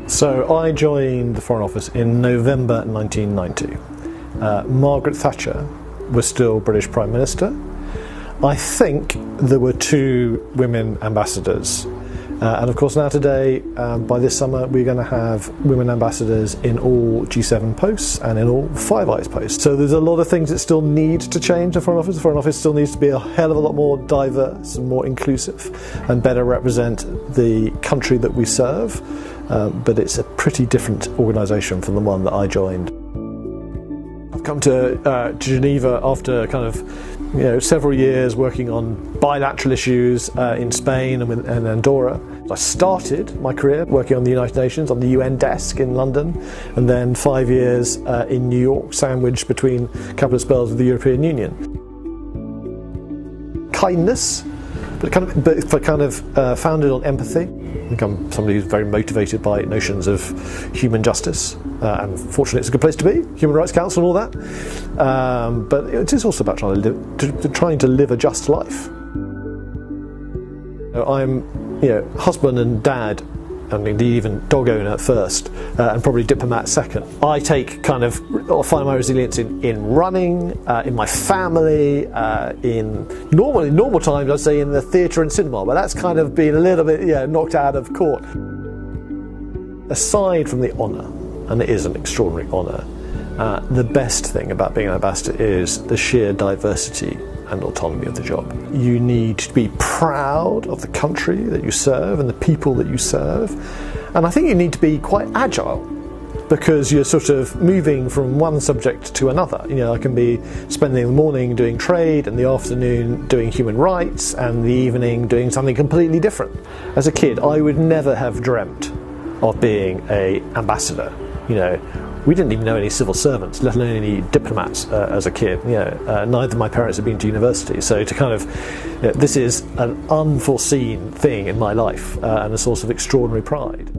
So I joined the Foreign Office in November 1990. Margaret Thatcher was still British Prime Minister. I think there were 2 women ambassadors. And of course now today, by this summer, we're going to have women ambassadors in all G7 posts and in all Five Eyes posts. So there's a lot of things that still need to change in the Foreign Office. The Foreign Office still needs to be a hell of a lot more diverse and more inclusive and better represent the country that we serve. But it's a pretty different organisation from the one that I joined. I've come to Geneva after kind of several years working on bilateral issues in Spain and Andorra. I started my career working on the United Nations on the UN desk in London, and then 5 years in New York, sandwiched between a couple of spells with the European Union. Kindness, but founded on empathy. I think I'm somebody who's very motivated by notions of human justice, and fortunately it's a good place to be, Human Rights Council and all that. But it is also about trying to live a just life. I'm husband and dad, and indeed even dog owner first, and probably diplomat second. I find my resilience in running, in my family, in normal times I'd say in the theatre and cinema, but that's kind of been a little bit knocked out of court. Aside from the honour, and it is an extraordinary honour, the best thing about being an ambassador is the sheer diversity and autonomy of the job. You need to be proud of the country that you serve and the people that you serve, and I think you need to be quite agile, because you're sort of moving from one subject to another. I can be spending the morning doing trade and the afternoon doing human rights and the evening doing something completely different. As a kid, I would never have dreamt of being an ambassador. We didn't even know any civil servants, let alone any diplomats as a kid. Neither of my parents had been to university, so this is an unforeseen thing in my life and a source of extraordinary pride.